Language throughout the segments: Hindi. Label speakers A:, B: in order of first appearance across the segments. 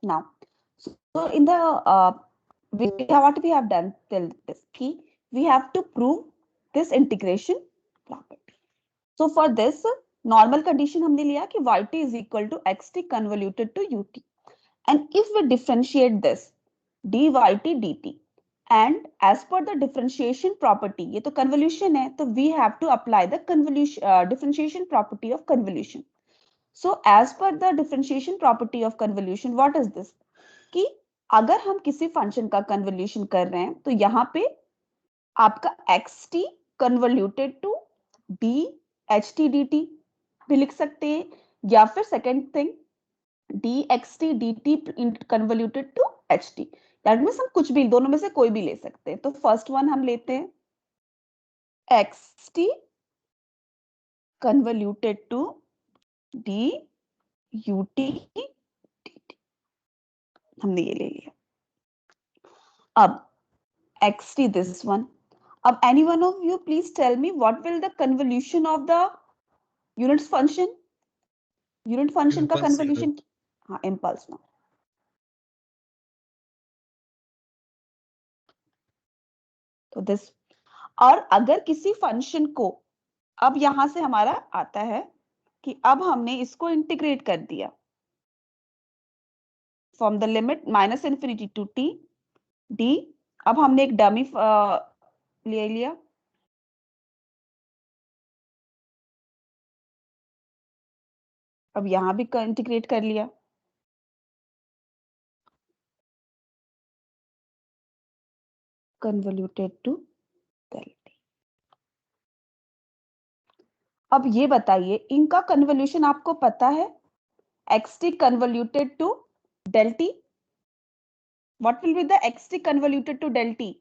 A: now, so in the what we have done till this key, we have to prove this integration property. So for this normal condition हमने लिया कि yt is equal to xt convoluted to ut, and if we differentiate this dyt dt, and as per the differentiation property, ये तो convolution है, तो we have to apply the convolution differentiation property of convolution. So as per the differentiation property of convolution, what is this? कि अगर हम किसी फंक्शन का कन्वोल्यूशन कर रहे हैं तो यहाँ पे आपका xt convoluted to dht dt भी लिख सकते हैं, या फिर second thing dxt dt convoluted to ht. That means हम कुछ भी, दोनों में से कोई भी ले सकते हैं. तो फर्स्ट वन हम लेते हैं xt कन्वोल्यूटेड टू dut, हमने ये ले लिया. अब xt this one. अब any one of you please tell me what will the convolution of the unit function का convolution. हाँ, impulse now. तो this, और अगर किसी फंक्शन को, अब यहां से हमारा आता है कि अब हमने इसको इंटीग्रेट कर दिया from the limit -∞ to t d. अब हमने एक डमी ले लिया, अब यहां भी इंटीग्रेट कर लिया. Convoluted to delta. अब ये बताइए, इनका कन्वोल्यूशन आपको पता है? xt convoluted to del t. What will be the xt convoluted to del t?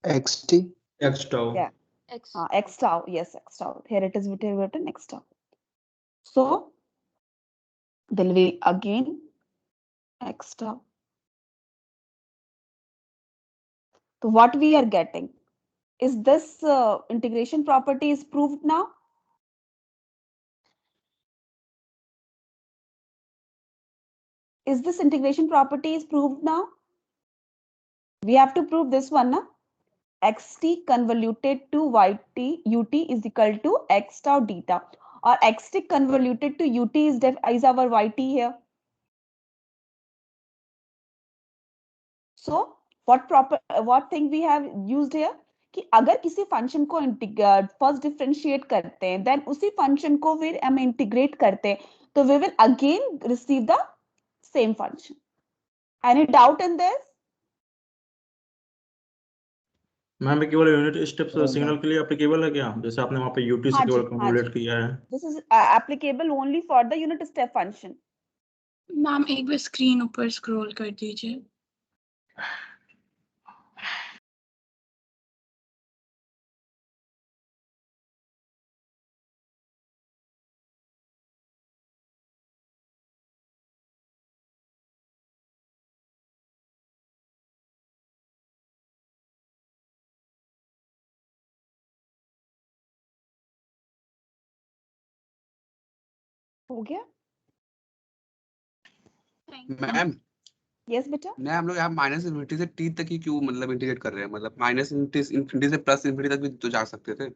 B: xt
C: x tau.
A: Yeah. X tau. Yes, x tau. Here it is written x tau. So there will be again x tau. So what we are getting is this integration property is proved now. Is this integration property is proved now? We have to prove this one, na? xt convoluted to yt ut is equal to x tau deta, or xt convoluted to ut is our yt here. So what thing we have used here कि अगर किसी फंक्शन को फर्स्ट डिफरेंशिएट करते हैं, देन उसी फंक्शन को फिर हम इंटीग्रेट करते हैं, तो we will again receive the same function. Any doubt in this?
C: Ma'am केवल यूनिट स्टेप सिग्नल के लिए एप्लीकेबल है क्या? जैसे आपने वहां पे ut से केवल कैलकुलेट किया है.
A: This is applicable only for the unit step function.
D: Ma'am एक बार स्क्रीन ऊपर स्क्रॉल कर दीजिए.
A: हो गया?
B: मैम
A: यस बेटा.
B: नहीं, हम लोग यहाँ -∞ से t तक ही क्यों मतलब इंटीग्रेट कर रहे हैं? मतलब -∞ से +∞ तक भी तो जा सकते थे.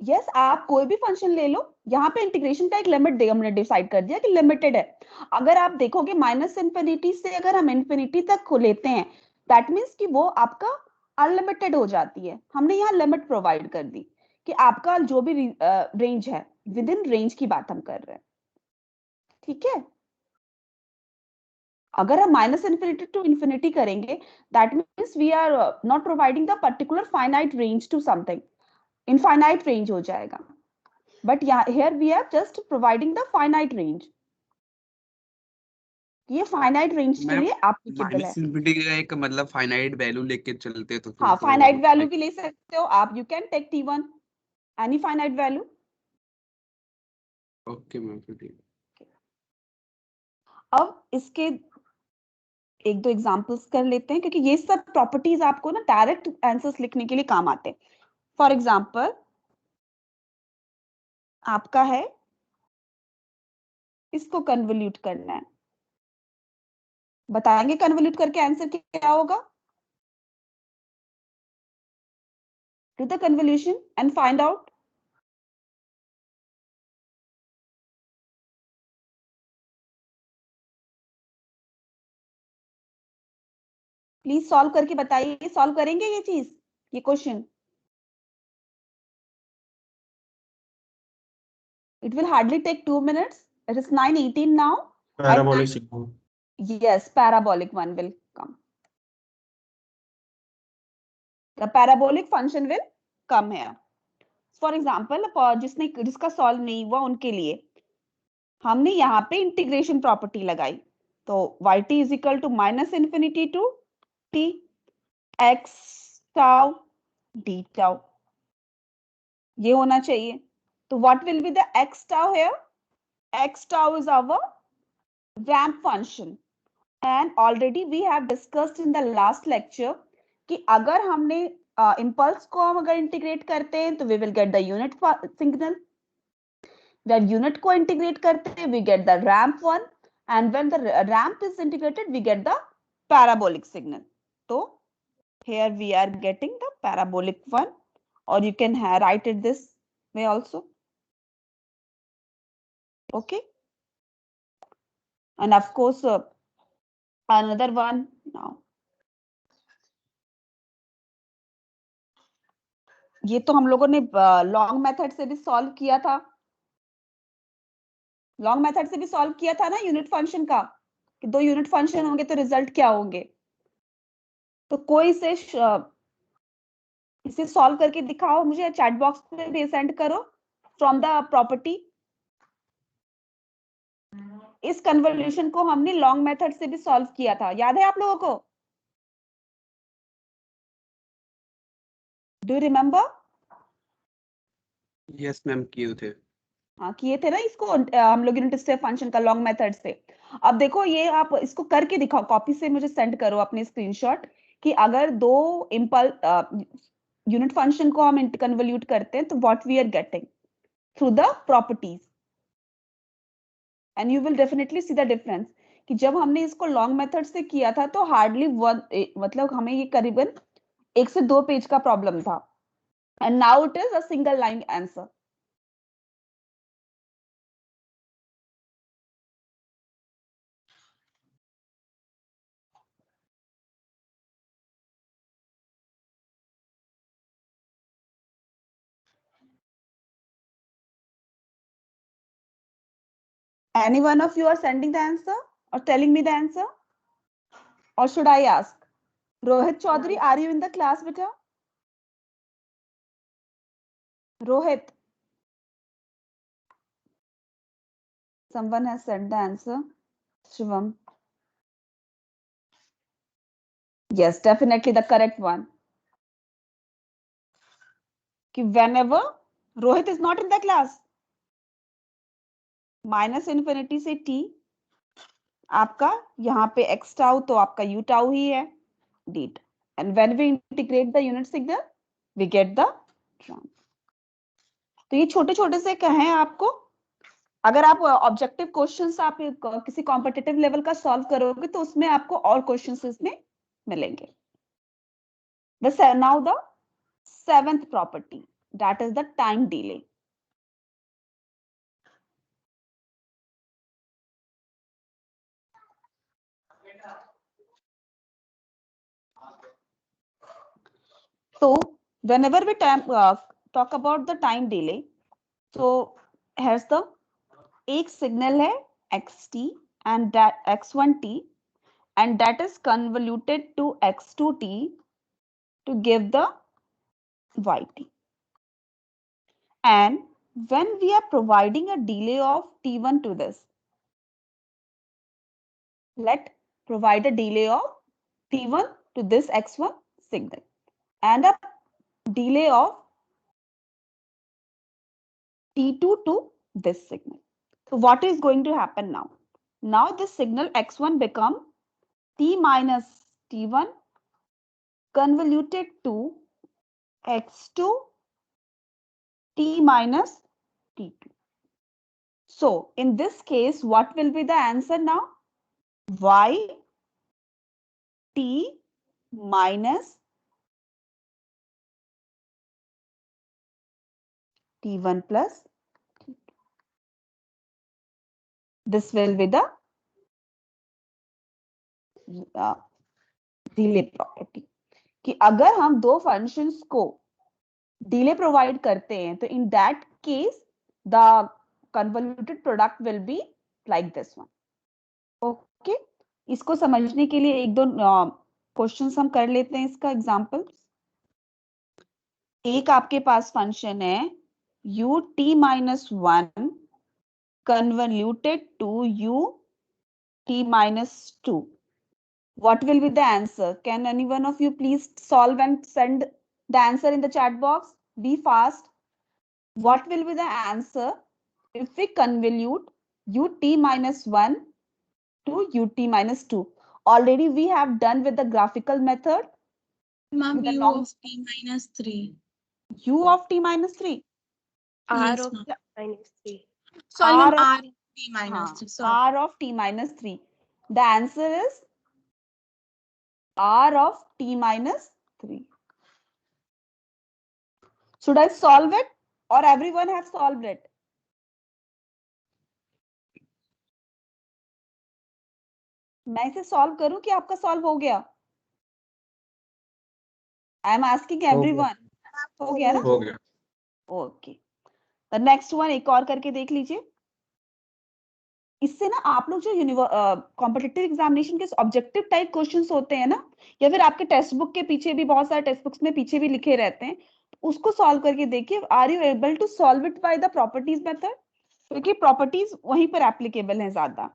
A: यस, आप कोई भी फंक्शन ले लो, यहाँ पे इंटीग्रेशन का एक लिमिट हमने डिसाइड कर दिया कि लिमिटेड है. अगर आप देखोगे -∞ से अगर हम इंफिनिटी तक को लेते हैं, दैट मीन्स कि वो आपका अनलिमिटेड हो जाती है. हमने यहाँ लिमिट प्रोवाइड कर दी कि आपका जो भी रेंज है, विद इन रेंज की बात हम कर रहे हैं. ठीक है? अगर हम -∞ टू इंफिनिटी करेंगे, that means we are not providing the particular finite range to something. Infinite range हो जाएगा, but here we are just providing the finite range. ये फाइनाइट रेंज के लिए एप्लीकेबल है.
B: -∞ का एक मतलब फाइनाइट वैल्यू लेके चलते तो
A: हाँ, फाइनाइट वैल्यू भी ले सकते हो आप. You can take t1 any finite value.
B: Okay ma'am, ठीक.
A: अब इसके एक दो एग्जांपल्स कर लेते हैं, क्योंकि ये सब प्रॉपर्टीज आपको ना डायरेक्ट आंसर्स लिखने के लिए काम आते हैं. फॉर एग्जाम्पल आपका है, इसको कन्वोल्यूट करना है. बताएंगे कन्वोल्यूट करके आंसर क्या होगा? Do the convolution and find out. Please solve करके बताइए, सॉल्व करेंगे ये चीज, ये question? It will hardly take 2 minutes. It is 9:18 now.
C: Parabolic signal.
A: Yes, parabolic one will come. The parabolic function will come here. For example, जिसका सॉल्व नहीं हुआ उनके लिए हमने यहाँ पे इंटीग्रेशन प्रॉपर्टी लगाई, तो yt is equal to minus infinity to t x tau d tau, ये होना चाहिए. तो what will be the x tau here? X tau is our ramp function, and already we have discussed in the last lecture कि अगर हमने impulse को हम अगर इंटीग्रेट करते हैं तो we will get the unit signal. जब यूनिट को इंटीग्रेट करते हैं we get the ramp one, and when the ramp is integrated we get the parabolic signal. So here we are getting the parabolic one, or you can write it this way also. Okay, and of course another one now. ये तो हम लोगों ने लॉन्ग मेथड से भी सॉल्व किया था, लॉन्ग मेथड से भी सॉल्व किया था ना यूनिट फंक्शन का, कि दो यूनिट फंक्शन होंगे तो रिजल्ट क्या होंगे. तो कोई इसे सॉल्व करके दिखाओ मुझे, चैट बॉक्स में भी सेंड करो फ्रॉम द प्रॉपर्टी. इस कन्वोल्यूशन को हमने लॉन्ग मेथड से भी सॉल्व किया था, याद है आप लोगों को? Do you remember?
B: Yes ma'am, किए थे.
A: हाँ किए थे ना इसको हम लोग यूनिट स्टेप फंक्शन का लॉन्ग मेथड से. अब देखो ये आप इसको करके दिखाओ, कॉपी से मुझे सेंड करो अपने स्क्रीनशॉट, कि अगर दो यूनिट फंक्शन को हम कन्वोल्यूट करते हैं तो what we are getting through the properties, and you will definitely see the difference. कि जब हमने इसको लॉन्ग मेथड से किया था तो हार्डली मतलब हमें ये करीबन 1 से 2 पेज का प्रॉब्लम था, and now it is a single line answer. Any one of you are sending the answer or telling me the answer? Or should I ask? Rohit Chaudhary, are you in the class, beta? Rohit. Someone has sent the answer. Shivam. Yes, definitely the correct one. Whenever Rohit is not in the class, minus infinity से t आपका यहाँ पे x tau तो आपका u tau ही है d, and when we integrate the unit signal we get the ramp. तो ये छोटे छोटे से कहें आपको, अगर आप ऑब्जेक्टिव क्वेश्चंस आप किसी कॉम्पिटिटिव लेवल का सॉल्व करोगे तो उसमें आपको और क्वेश्चंस इसमें मिलेंगे. Now the seventh property, that is the time delay. So whenever we talk about the time delay, so here's the एक signal है xt and that x1t, and that is convoluted to x2t to give the yt. And when we are providing a delay of t1 to this, let provide a delay of t1 to this x1 signal and a delay of t2 to this signal. So what is going to happen now? Now this signal x1 become t minus t1 convoluted to x2 t minus t2. So in this case, what will be the answer now? Y t minus t1 plus t2. This will be the delay property, कि अगर हम दो फंक्शंस को डिले प्रोवाइड करते हैं तो in that case the convoluted product will be like this one. Okay, इसको समझने के लिए एक दो क्वेश्चंस हम कर लेते हैं. इसका एग्जांपल, एक आपके पास फंक्शन है u t minus 1 convoluted to u t minus 2. What will be the answer? Can any one of you please solve and send the answer in the chat box? Be fast. What will be the answer if we convolute ut minus 1 to ut minus 2? Already we have done with the graphical method.
D: Ma'am,
A: With the
D: u
A: long-
D: of t minus 3.
A: U of t minus 3.
E: R
D: Yes,
E: of
D: ma'am.
E: minus 3.
D: Sorry,
A: R
D: ma'am,
A: of-
D: r of t minus 3. Sorry.
A: R of t minus 3. The answer is R of t minus 3. Should I solve it or everyone has solved it? मैं इसे सॉल्व करूं कि आपका सॉल्व हो गया? I am asking everyone. हो गया ना?
C: हो गया.
A: ओके, द नेक्स्ट वन एक और करके देख लीजिए. इससे ना आप लोग जो कॉम्पिटिटिव एग्जामिनेशन के ऑब्जेक्टिव टाइप क्वेश्चंस होते हैं ना, या फिर आपके टेक्स्ट बुक के पीछे भी बहुत सारे टेक्स्ट बुक्स में पीछे भी लिखे रहते हैं, उसको सॉल्व करके देखिए. Are you able to solve it by the properties method? क्योंकि प्रॉपर्टीज वहीं पर एप्लीकेबल है ज्यादा.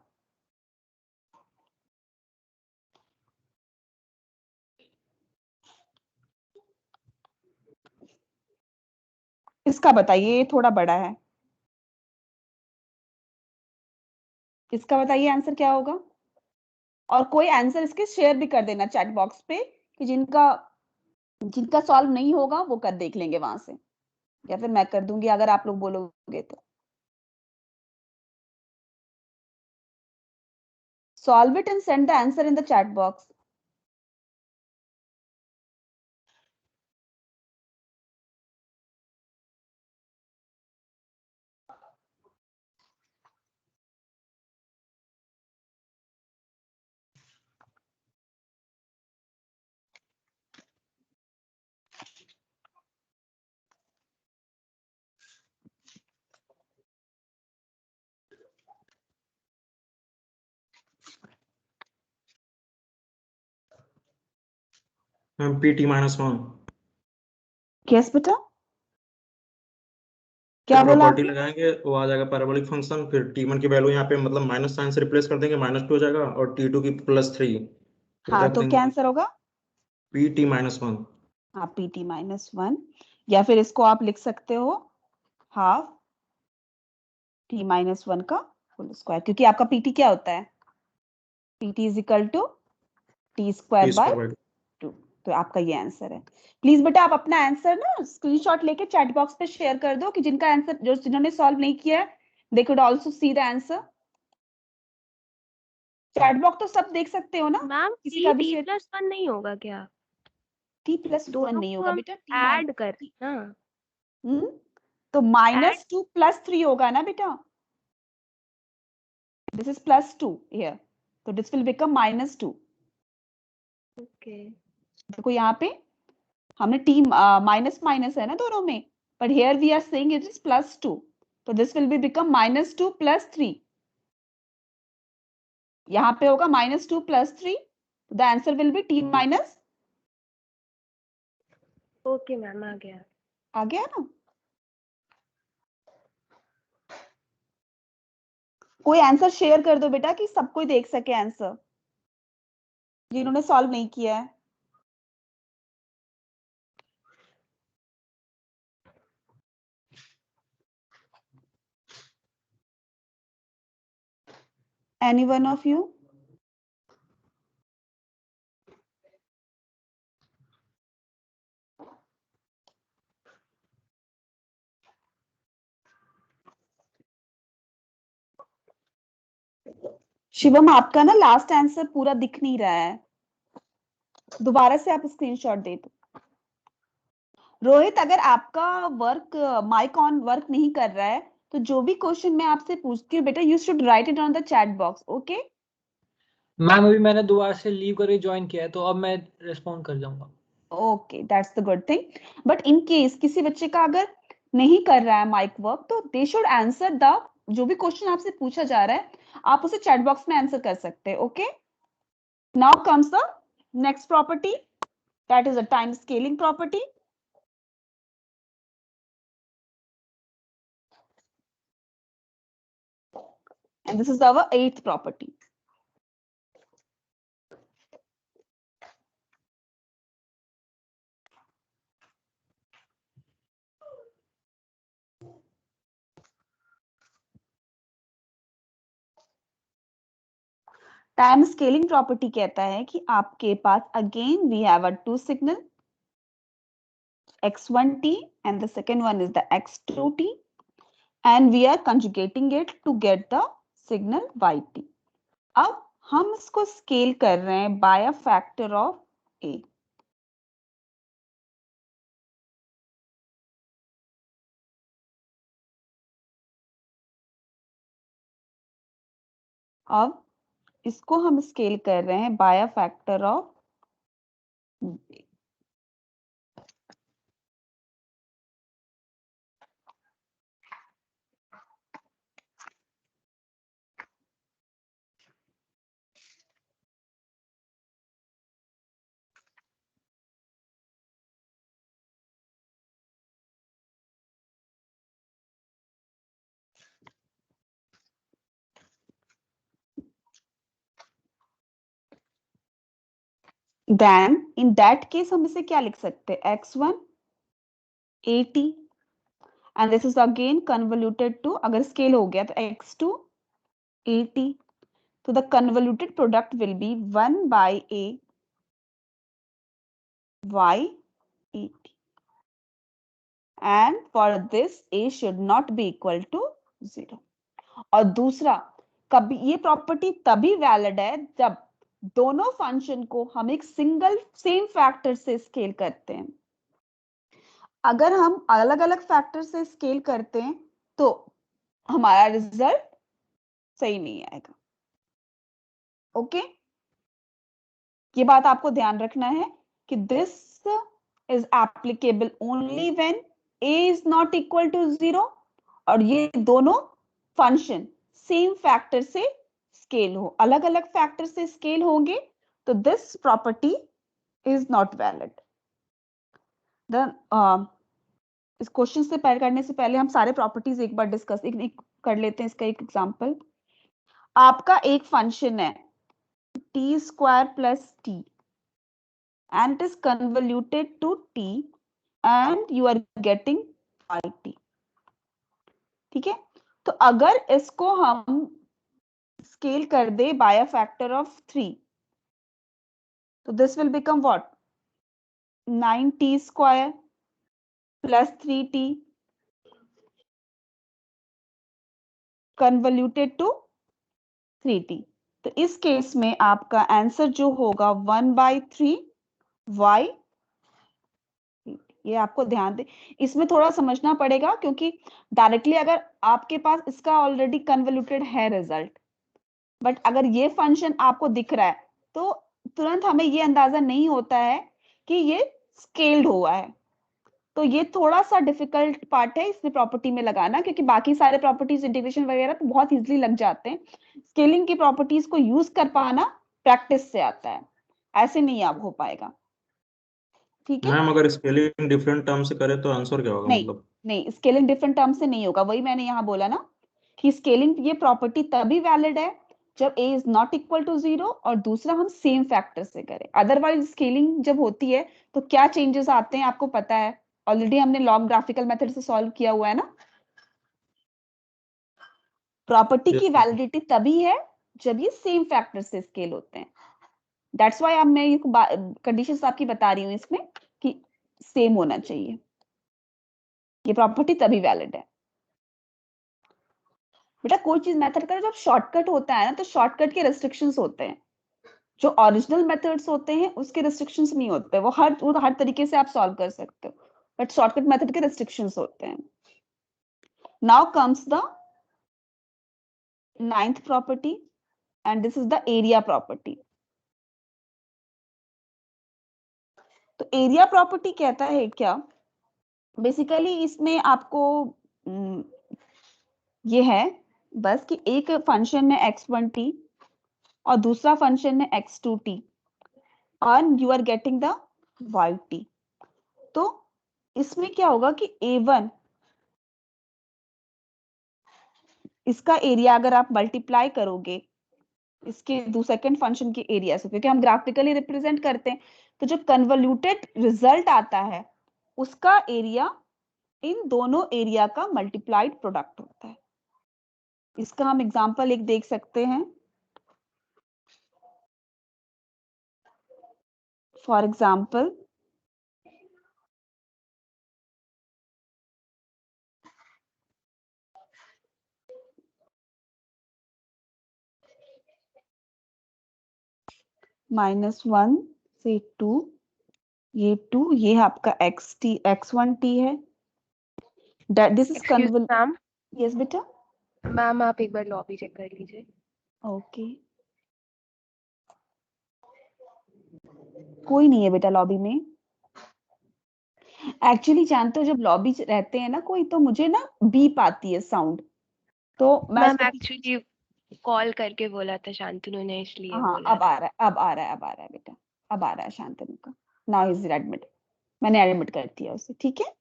A: इसका बताइए, ये थोड़ा बड़ा है. इसका बताइए आंसर क्या होगा. और कोई आंसर इसके शेयर भी कर देना चैट बॉक्स पे, कि जिनका सॉल्व नहीं होगा वो कर देख लेंगे वहां से, या फिर मैं कर दूंगी अगर आप लोग बोलोगे तो. Solve it and send the answer in the chat box.
C: Ma'am pt minus 1.
A: Yes बेटा, क्या बोला
C: प्रॉपर्टी
A: आपने?
C: लगाएंगे वो आ जाएगा पैराबोलिक फंक्शन, फिर t1 की वैल्यू यहाँ पे मतलब माइनस साइन से रिप्लेस कर देंगे, -2 हो जाएगा, और t2 की +3
A: हाँ,
C: रख
A: तो
C: देंगे.
A: क्या आंसर होगा?
C: pt minus 1.
A: हाँ, pt minus 1, या फिर इसको आप लिख सकते हो हाफ t minus 1 का फुल स्क्वायर, क्योंकि आपका pt क्या होता है? pt is equal to t square by 2. तो आपका ये आंसर है. प्लीज बेटा आप अपना आंसर ना स्क्रीनशॉट लेके चैट बॉक्स पे शेयर कर दो, कि जिनका आंसर, जिन्होंने सॉल्व नहीं किया है, they could also see the answer. Chat box तो सब देख सकते हो ना,
E: मैम
A: किसी का भी
E: t
A: शेयर.
E: plus 1 नहीं होगा क्या?
A: t+1
E: दोनों
A: नहीं
E: को
A: होगा
E: हम
A: बेटा,
E: ऐड कर ना.
A: तो -2 +3 होगा ना बेटा. दिस इज +2 हियर, तो दिस विल बिकम -2.
E: ओके.
A: देखो यहाँ पे हमने t माइनस माइनस है ना दोनों में, but here we are saying it is +2, तो दिस विल बी बिकम -2 +3. यहाँ पे होगा -2 +3, the answer will be t minus.
E: Okay ma'am, आ गया.
A: आ गया ना? कोई आंसर शेयर कर दो बेटा, कि सब कोई देख सके आंसर, जिन्होंने सॉल्व नहीं किया है. Any one of you? Shivam, आपका ना लास्ट आंसर पूरा दिख नहीं रहा है. दोबारा से आप स्क्रीनशॉट दे दो। रोहित, अगर आपका वर्क माइक ऑन वर्क नहीं कर रहा है तो जो भी क्वेश्चन मैं आपसे पूछती हूँ बेटा, you should write it on the chat box. Okay
F: ma'am अभी मैंने दोबारा से लीव करके ज्वाइन किया है, तो अब मैं रिस्पॉन्ड कर जाऊंगा।
A: Okay, that's the good thing. But in case किसी बच्चे का अगर नहीं कर रहा है माइक वर्क, तो दे शुड आंसर द, जो भी क्वेश्चन आपसे पूछा जा रहा है आप उसे चैट बॉक्स में आंसर कर सकते हैं। Okay, now comes the next property, that is a time scaling property. And this is our eighth property. Time scaling property कहता है कि आपके पास again we have a two signal x1t and the second one is the x2t and we are conjugating it to get the signal yt. अब हम इसको स्केल कर रहे हैं by a factor of a. अब इसको हम स्केल कर रहे हैं by a factor of b. Then in that case हम इसे क्या लिख सकते हैं, x1 at and this is again convoluted to, अगर स्केल हो गया तो x2 at, so the convoluted product will be 1 by a y at and for this a should not be equal to 0. और दूसरा, कभी ये प्रॉपर्टी तभी वैलिड है जब दोनों फंक्शन को हम एक सिंगल सेम फैक्टर से स्केल करते हैं। अगर हम अलग अलग फैक्टर से स्केल करते हैं तो हमारा रिजल्ट सही नहीं आएगा। ओके, ये बात आपको ध्यान रखना है कि this is applicable only when a is not equal to 0 और ये दोनों फंक्शन सेम फैक्टर से स्केल हो। अलग अलग फैक्टर से स्केल होंगे तो this property is not valid. Then इस क्वेश्चन से पैर करने से पहले हम सारे प्रॉपर्टीज एक बार डिस्कस एक कर लेते हैं। इसका एक एग्जांपल, आपका एक फंक्शन है t square plus t and it is convoluted to t and you are getting yt। ठीक है, तो अगर इसको हम स्केल कर दे बाय अ फैक्टर ऑफ 3 तो this will become what, 9t square plus 3t convoluted to 3t। तो इस केस में आपका आंसर जो होगा 1/3 y। ये आपको ध्यान दे, इसमें थोड़ा समझना पड़ेगा क्योंकि डायरेक्टली अगर आपके पास इसका ऑलरेडी कन्वोल्यूटेड है रिजल्ट, बट अगर ये फंक्शन आपको दिख रहा है तो तुरंत हमें ये अंदाजा नहीं होता है कि ये स्केल्ड हुआ है। तो ये थोड़ा सा डिफिकल्ट पार्ट है इसमें प्रॉपर्टी में लगाना, क्योंकि बाकी सारे प्रॉपर्टीज इंटीग्रेशन वगैरह तो बहुत इजीली लग जाते हैं। स्केलिंग की प्रॉपर्टीज को यूज कर पाना प्रैक्टिस से आता है, ऐसे नहीं आप हो पाएगा। ठीक है
C: मैम, अगर स्केलिंग डिफरेंट टर्म से करे तो आंसर क्या होगा?
A: नहीं
C: मतलब
A: नहीं, स्केलिंग डिफरेंट टर्म से नहीं होगा। वही मैंने यहाँ बोला ना कि स्केलिंग ये प्रॉपर्टी तभी वैलिड है जब a is not equal to 0 और दूसरा हम सेम फैक्टर से करें। अदरवाइज स्केलिंग जब होती है तो क्या चेंजेस आते हैं आपको पता है, ऑलरेडी हमने लॉग ग्राफिकल मेथड से सॉल्व किया हुआ है ना। प्रॉपर्टी की वैलिडिटी तभी है जब ये सेम फैक्टर से स्केल होते हैं। दैट्स व्हाई अब मैं ये कंडीशंस आपकी बता रही हूँ इसमें कि सेम होना चाहिए, ये प्रॉपर्टी तभी वैलिड है। बेटा कोई चीज मेथड का जब शॉर्टकट होता है ना तो शॉर्टकट के रेस्ट्रिक्शंस होते हैं। जो ओरिजिनल मेथड्स होते हैं उसके रिस्ट्रिक्शंस नहीं होते, वो हर तरीके से आप सॉल्व कर सकते हो, बट शॉर्टकट मेथड के रिस्ट्रिक्शंस होते हैं. Now comes the 9th property and this is the area property. तो एरिया प्रॉपर्टी कहता है क्या, बेसिकली इसमें आपको ये है बस कि एक फंक्शन है x1t और दूसरा फंक्शन है x2t and you are getting the yt. तो इसमें क्या होगा कि a1 इसका एरिया अगर आप मल्टीप्लाई करोगे इसके सेकंड फंक्शन के एरिया से, क्योंकि हम ग्राफिकली रिप्रेजेंट करते हैं, तो जो कन्वोल्यूटेड रिजल्ट आता है उसका एरिया इन दोनों एरिया का मल्टीप्लाइड प्रोडक्ट होता है. इसका हम एग्जांपल एक देख सकते हैं. फॉर एग्जांपल -1 से 2, ये 2, ये आपका x1t है. This is
E: excuse ma'am,
A: yes बेटा.
E: मैम आप एक बार लॉबी चेक कर लीजिए.
A: ओके, कोई नहीं है बेटा लॉबी में. एक्चुअली जानते हो जब लॉबी रहते हैं ना कोई, तो मुझे ना बीप आती है साउंड, तो मैं
E: मैम
A: उसको
E: एक्चुअली कॉल करके बोला था शांतनु ने, इसलिए
A: हाँ
E: बोला
A: अब आ रहा है, अब आ रहा है, अब आ रहा है बेटा, अब आ रहा है शांतनु का. नाउ इज एडमिट, मैंने एडमिट कर दिया उसे. ठीक है,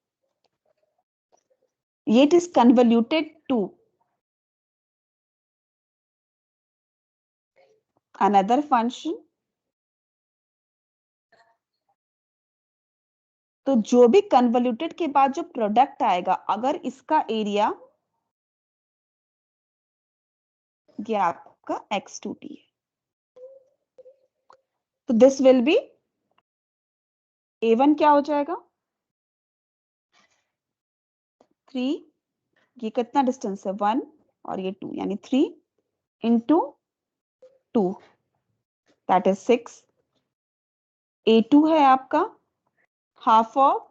A: ये it is convoluted to another function. तो जो भी कन्वोल्यूटेड के बाद जो प्रोडक्ट आएगा, अगर इसका एरिया ये आपका x2t है, तो दिस विल बी a1 क्या हो जाएगा 3, ये कितना डिस्टेंस है 1 और ये 2, यानी 3 into 2 दैट इज 6. a2 है आपका हाफ ऑफ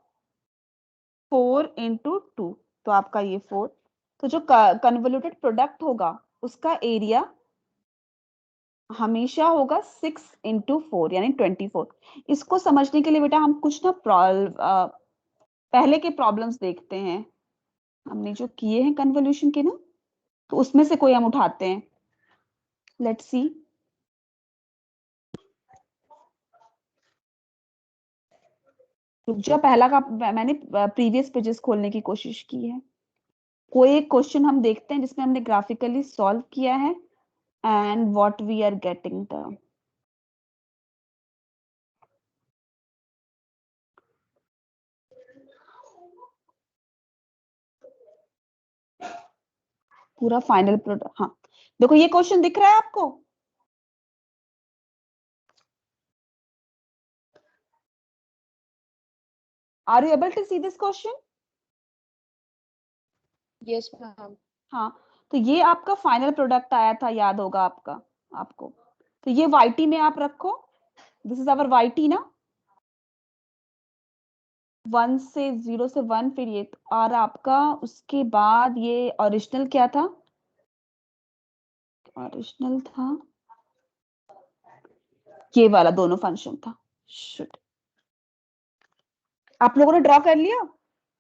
A: 4 into 2, तो आपका ये 4. तो जो कन्वोल्यूटेड प्रोडक्ट होगा उसका एरिया हमेशा होगा 6 into 4 यानी 24. इसको समझने के लिए बेटा हम कुछ ना पहले के प्रॉब्लम्स देखते हैं हमने जो किए हैं कन्वोल्यूशन के ना, तो उसमें से कोई हम उठाते हैं. Let's see. जो पहला का मैंने प्रीवियस पेजेस खोलने की कोशिश की है. कोई एक क्वेश्चन हम देखते हैं जिसमें हमने ग्राफिकली सॉल्व किया है and what we are getting the. पूरा फाइनल प्रोडक्ट. हाँ देखो ये क्वेश्चन दिख रहा है आपको. Are you able to see this question?
E: Yes ma'am.
A: हाँ, तो ये आपका फाइनल प्रोडक्ट आया था, याद होगा आपको. तो ये yt में आप रखो, दिस इज आवर yt ना, 1 से 0 से 1, फिर ये, और आपका उसके बाद ये ओरिजिनल क्या था, ओरिजिनल था ये वाला, दोनों फंक्शन था. शुड आप लोगों ने ड्रॉ कर लिया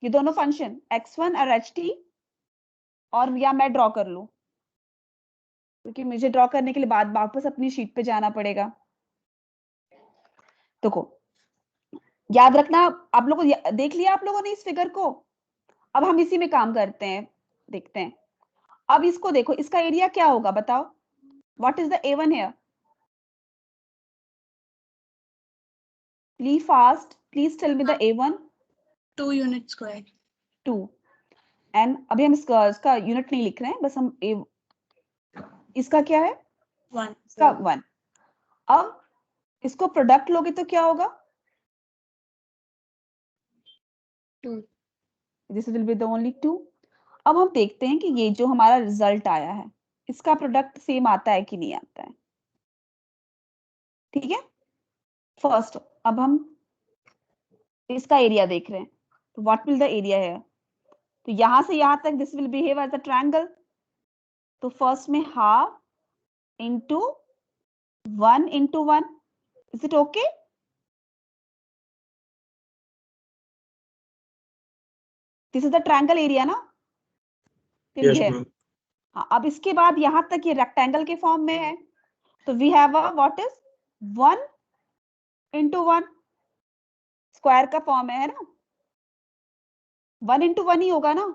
A: ये दोनों फंक्शन x1 और ht, और या मैं ड्रॉ कर लूं, क्योंकि मुझे ड्रॉ करने के लिए बाद वापस अपनी शीट पे जाना पड़ेगा. देखो याद रखना, आप लोगों देख लिया आप लोगों ने इस फिगर को. अब हम इसी में काम करते हैं, देखते हैं. अब इसको देखो, इसका एरिया क्या होगा बताओ. What is the a1 here? Please fast, please tell me the a1.
D: 2 unit square.
A: 2. And अभी हम इसका यूनिट नहीं लिख रहे हैं, बस हम इसका क्या है
D: 1.
A: इसका 1. अब इसको प्रोडक्ट लोगे तो क्या होगा
E: 2.
A: This will be the only 2. अब हम देखते हैं कि ये जो हमारा रिजल्ट आया है इसका प्रोडक्ट सेम आता है कि नहीं आता है. ठीक है। फर्स्ट अब हम इसका एरिया देख रहे हैं, तो व्हाट विल द एरिया है, तो यहां से यहां तक this will behave as a triangle, तो फर्स्ट में half into 1 into 1, is it okay? This is the triangle area ना, till
C: Yes,
A: here.
C: ma'am.
A: हाँ, अब इसके बाद यहां तक ये रेक्टेंगल के फॉर्म में है, तो we have a what is 1 into 1, square का फॉर्म है ना, 1 into 1 ही होगा ना।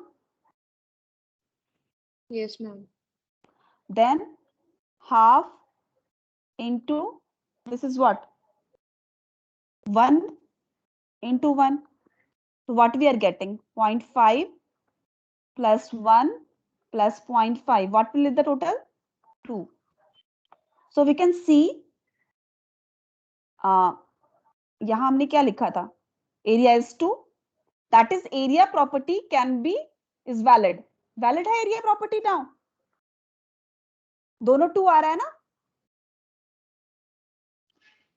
E: Yes, ma'am.
A: Then half into, this is what, 1 into 1, so what we are getting 0.5 plus 1 plus 0.5, what will be the total? 2. So we can see यहां हमने क्या लिखा था, area is 2, that is area property can be is valid है area property now, दोनों 2 आ रहा है ना।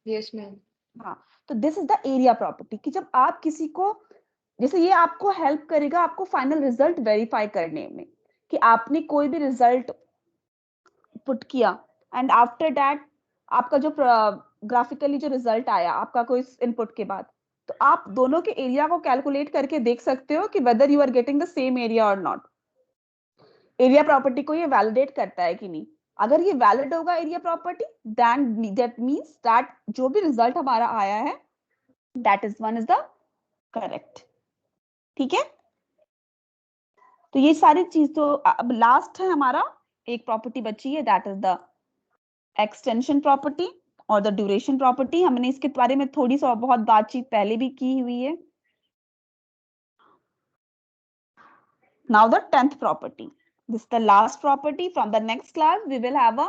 E: Yes, ma'am.
A: हाँ, तो this is the area property कि जब आप किसी को, जैसे ये आपको हेल्प करेगा आपको फाइनल रिजल्ट वेरीफाई करने में, कि आपने कोई भी रिजल्ट पुट किया एंड आफ्टर दैट आपका जो ग्राफिकली जो रिजल्ट आया आपका कोई इनपुट के बाद, तो आप दोनों के एरिया को कैलकुलेट करके देख सकते हो कि whether you are getting the same area और नॉट। एरिया प्रॉपर्टी को ये वैलिडेट करता है कि नहीं, अगर ये वैलिड होगा area property, then that means that जो भी रिजल्ट हमारा आया है that is one is the correct. ठीक है, तो ये सारी चीज, तो अब लास्ट है हमारा एक प्रॉपर्टी बची है, that is the extension property और द ड्यूरेशन प्रॉपर्टी। हमने इसके बारे में थोड़ी सी बहुत बातचीत पहले भी की हुई है। Now the 10th property, this is the last property. From the next class we will have a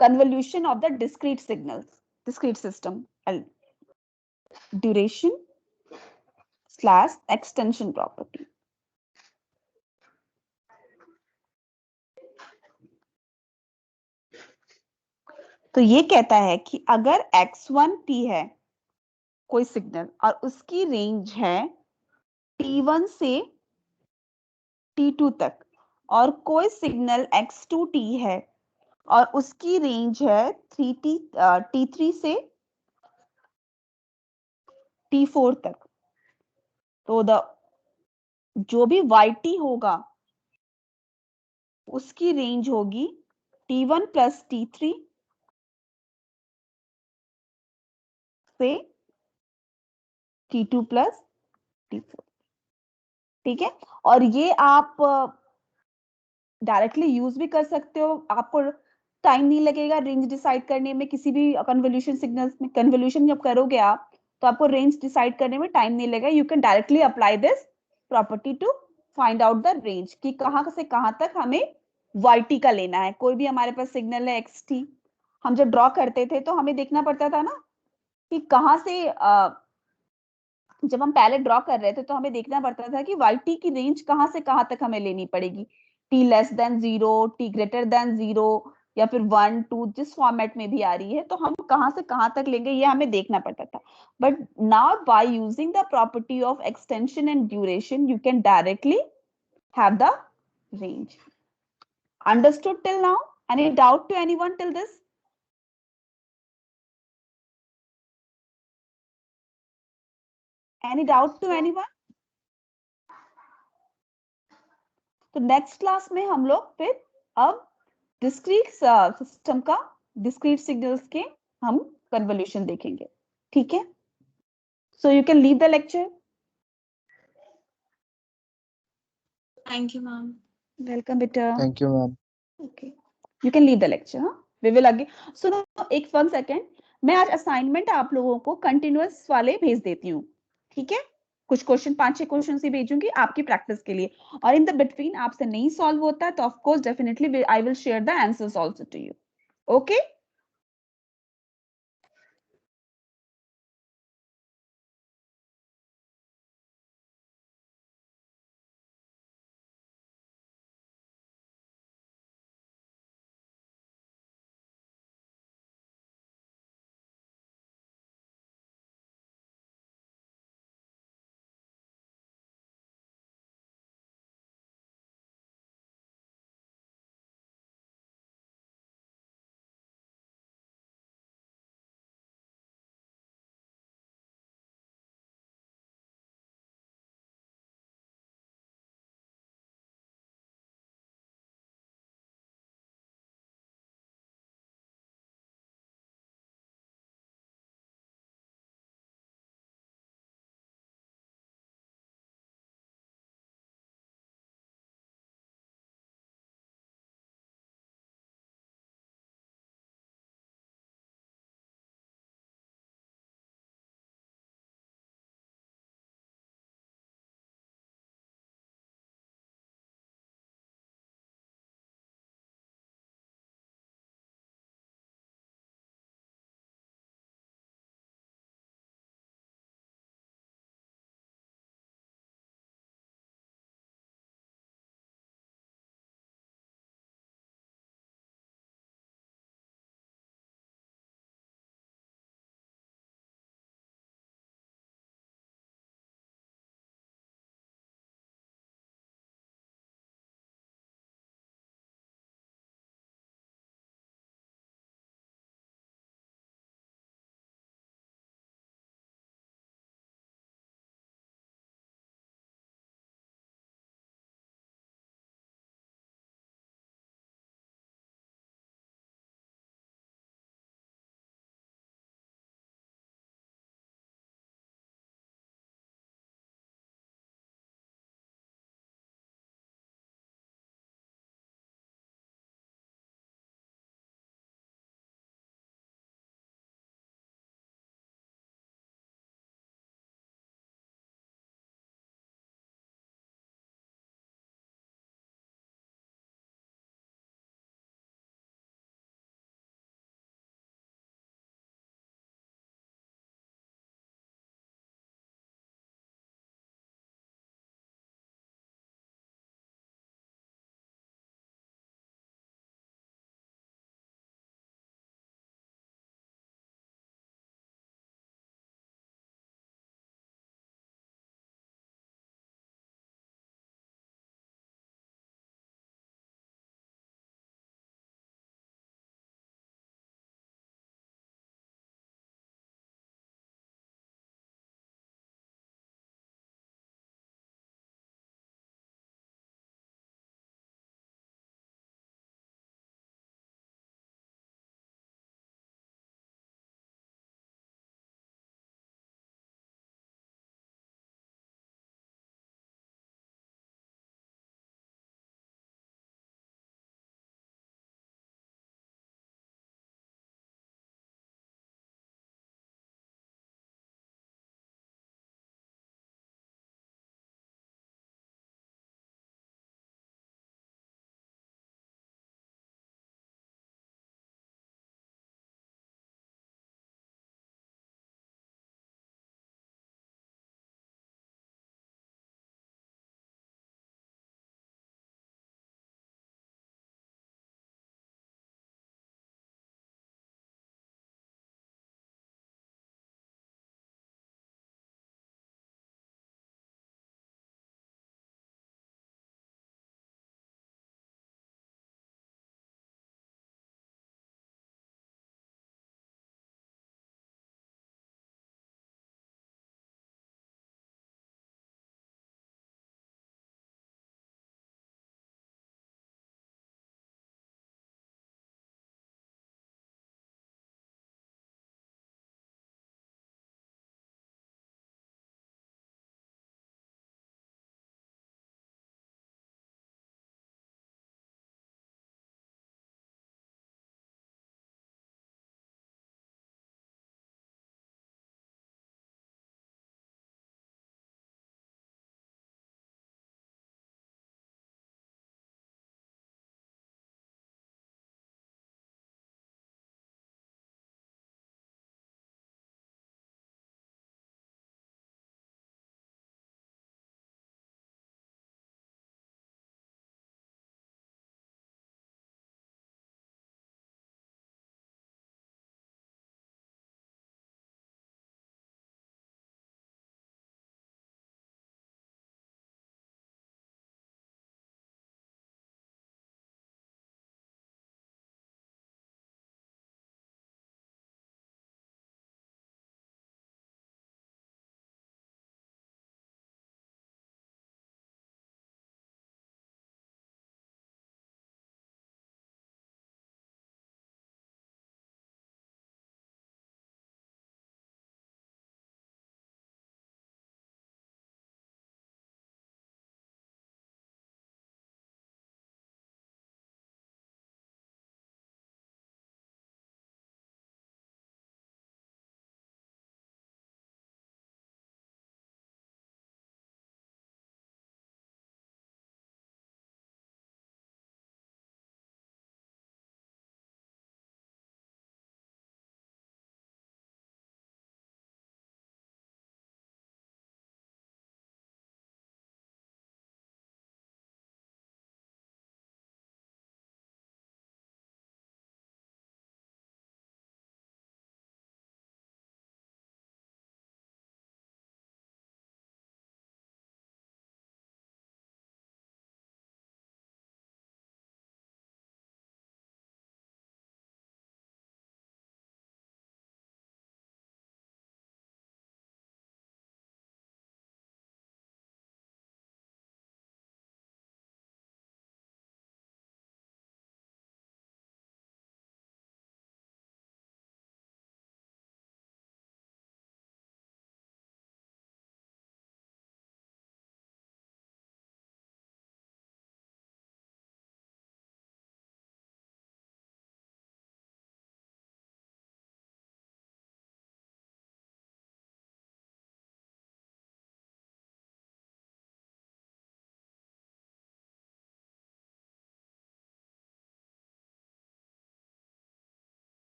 A: convolution of the discrete signals, discrete system, duration / extension property. तो ये कहता है कि अगर x1t है कोई सिग्नल और उसकी रेंज है t1 से t2 तक, और कोई सिग्नल x2t है और उसकी रेंज है t3 से t4 तक, तो जो भी yt होगा उसकी रेंज होगी t1 प्लस t3 से t2 प्लस t4। ठीक है, और ये आप डायरेक्टली यूज भी कर सकते हो, आपको टाइम नहीं लगेगा रेंज डिसाइड करने में, किसी भी कन्वोल्यूशन सिग्नल्स में कन्वोल्यूशन जब करोगे आप तो आपको रेंज डिसाइड करने में टाइम नहीं लगेगा। You can directly apply this property to find out the range कि कहां से कहां तक हमें yt का लेना है। कोई भी हमारे पास सिग्नल है xt, हम जब ड्रॉ करते थे तो हमें देखना पड़ता था ना कि कहां से जब हम पहले ड्रॉ कर रहे थे तो हमें देखना पड़ता था कि yt की रेंज कहां से कहां तक हमें लेनी पड़ेगी, t less than 0, t greater than 0 या फिर 1 2 जिस फॉर्मेट में भी आ रही है, तो हम कहां से कहां तक लेंगे ये हमें देखना पड़ता था। But now by using the property of extension and duration you can directly have the range. Understood till now? Any doubt to anyone till this? Any doubt to anyone? तो नेक्स्ट क्लास में हम लोग फिर अब डिस्क्रीट सिस्टम का, डिस्क्रीट सिग्नल्स के हम कन्वोल्यूशन देखेंगे। ठीक है, so you can leave the lecture.
D: Thank you, ma'am.
A: Welcome बेटा।
G: Thank you, ma'am.
A: Okay, you can leave the lecture. हाँ, वी विल अगेन। सुनो एक 1 सेकेंड, मैं आज असाइनमेंट आप लोगों को कंटिन्यूअस वाले भेज देती हूँ। ठीक है, कुछ क्वेश्चन 5-6 क्वेश्चन ही भेजूंगी आपकी प्रैक्टिस के लिए, और इन द बिटवीन आपसे नहीं सॉल्व होता है तो of course definitely I will share the answers also to you. Okay.